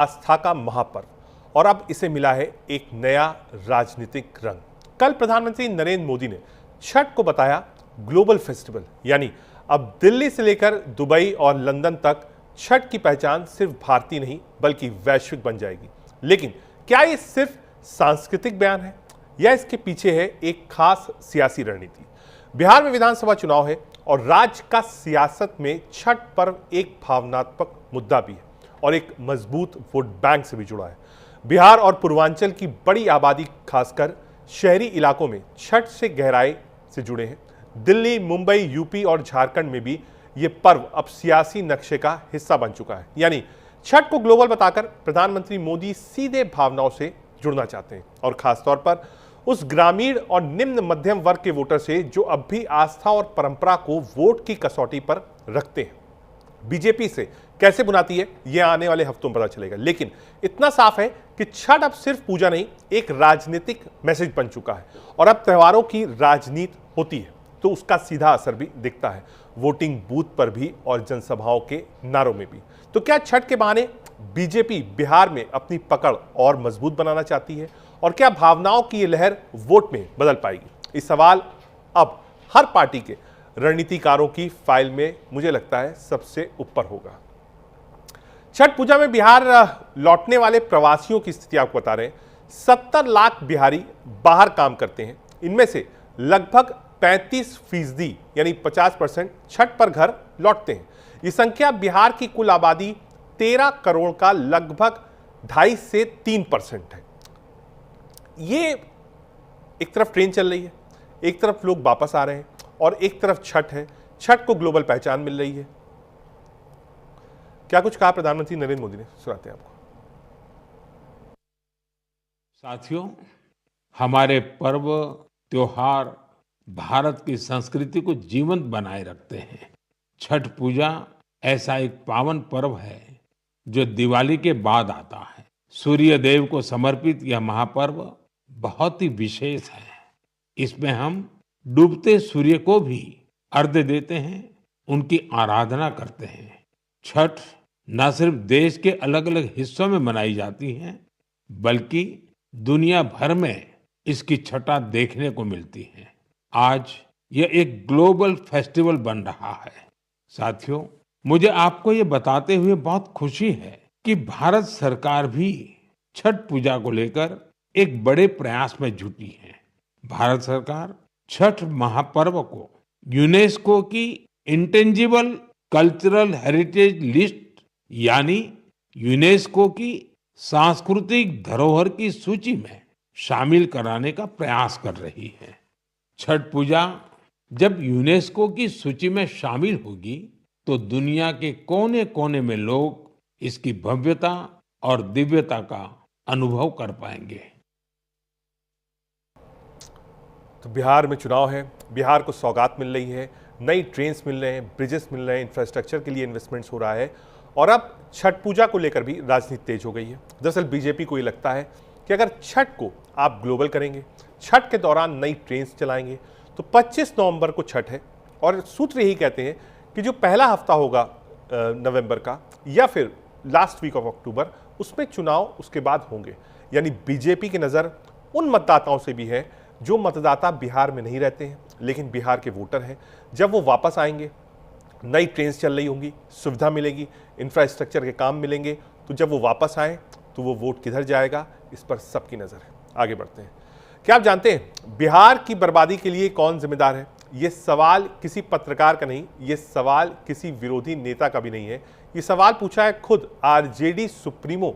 आस्था का महापर्व और अब इसे मिला है एक नया राजनीतिक रंग। कल प्रधानमंत्री नरेंद्र मोदी ने छठ को बताया ग्लोबल फेस्टिवल, यानी अब दिल्ली से लेकर दुबई और लंदन तक छठ की पहचान सिर्फ भारतीय नहीं बल्कि वैश्विक बन जाएगी। लेकिन क्या ये सिर्फ सांस्कृतिक बयान है या इसके पीछे है एक खास सियासी रणनीति? बिहार में विधानसभा चुनाव है और राज्य का सियासत में छठ पर्व एक भावनात्मक मुद्दा भी है और एक मजबूत वोट बैंक से भी जुड़ा है। बिहार और पूर्वांचल की बड़ी आबादी, खासकर शहरी इलाकों में छठ से गहराई से जुड़े हैं। दिल्ली, मुंबई, यूपी और झारखंड में भी ये पर्व अब सियासी नक्शे का हिस्सा बन चुका है। यानी छठ को ग्लोबल बताकर प्रधानमंत्री मोदी सीधे भावनाओं से जुड़ना चाहते हैं और खासतौर पर उस ग्रामीण और निम्न मध्यम वर्ग के वोटर से जो अब भी आस्था और परंपरा को वोट की कसौटी पर रखते हैं। बीजेपी से कैसे बुनाती है यह आने वाले हफ्तों में पता चलेगा, लेकिन इतना साफ है कि छठ अब सिर्फ पूजा नहीं, एक राजनीतिक मैसेज बन चुका है और अब त्योहारों की राजनीति होती है तो उसका सीधा असर भी दिखता है वोटिंग बूथ पर भी और जनसभाओं के नारों में भी। तो क्या छठ के बहाने बीजेपी बिहार में अपनी पकड़ और मजबूत बनाना चाहती है और क्या भावनाओं की ये लहर वोट में बदल पाएगी? इस सवाल अब हर पार्टी के रणनीतिकारों की फाइल में मुझे लगता है सबसे ऊपर होगा। छठ पूजा में बिहार लौटने वाले प्रवासियों की स्थिति आपको बता रहे हैं। 70 लाख बिहारी बाहर काम करते हैं। इनमें से लगभग 35% यानी 50% छठ पर घर लौटते हैं। ये संख्या बिहार की कुल आबादी 13 करोड़ का लगभग 2.5 से 3% है। ये एक तरफ ट्रेन चल रही है, एक तरफ लोग वापस आ रहे हैं और एक तरफ छठ है। छठ को ग्लोबल पहचान मिल रही है। क्या कुछ कहा प्रधानमंत्री नरेंद्र मोदी ने, सुनाते हैं आपको। साथियों, हमारे पर्व त्योहार भारत की संस्कृति को जीवंत बनाए रखते हैं। छठ पूजा ऐसा एक पावन पर्व है जो दिवाली के बाद आता है। सूर्य देव को समर्पित यह महापर्व बहुत ही विशेष है। इसमें हम डूबते सूर्य को भी अर्घ्य देते हैं, उनकी आराधना करते हैं। छठ न सिर्फ देश के अलग अलग हिस्सों में मनाई जाती है बल्कि दुनिया भर में इसकी छठा देखने को मिलती है। आज यह एक ग्लोबल फेस्टिवल बन रहा है। साथियों, मुझे आपको ये बताते हुए बहुत खुशी है कि भारत सरकार भी छठ पूजा को लेकर एक बड़े प्रयास में जुटी है। भारत सरकार छठ महापर्व को यूनेस्को की इंटेंजिबल कल्चरल हेरिटेज लिस्ट यानी यूनेस्को की सांस्कृतिक धरोहर की सूची में शामिल कराने का प्रयास कर रही है। छठ पूजा जब यूनेस्को की सूची में शामिल होगी तो दुनिया के कोने कोने में लोग इसकी भव्यता और दिव्यता का अनुभव कर पाएंगे। तो बिहार में चुनाव है, बिहार को सौगात मिल रही है, नई ट्रेन्स मिल रहे हैं, ब्रिजेस मिल रहे हैं, इंफ्रास्ट्रक्चर के लिए इन्वेस्टमेंट्स हो रहा है और अब छठ पूजा को लेकर भी राजनीति तेज हो गई है। दरअसल बीजेपी को ये लगता है कि अगर छठ को आप ग्लोबल करेंगे, छठ के दौरान नई ट्रेन्स चलाएंगे तो 25 नवंबर को छठ है और सूत्र यही कहते हैं कि जो पहला हफ्ता होगा नवंबर का या फिर लास्ट वीक ऑफ अक्टूबर, उसमें चुनाव उसके बाद होंगे। यानी बीजेपी की नज़र उन मतदाताओं से भी है जो मतदाता बिहार में नहीं रहते हैं लेकिन बिहार के वोटर हैं। जब वो वापस आएंगे, नई ट्रेन्स चल रही होंगी, सुविधा मिलेगी, इंफ्रास्ट्रक्चर के काम मिलेंगे, तो जब वो वापस आए तो वो वोट किधर जाएगा, इस पर सबकी नज़र है। आगे बढ़ते हैं। क्या आप जानते हैं बिहार की बर्बादी के लिए कौन जिम्मेदार है? ये सवाल किसी पत्रकार का नहीं, ये सवाल किसी विरोधी नेता का भी नहीं है। ये सवाल पूछा है खुद आरजेडी सुप्रीमो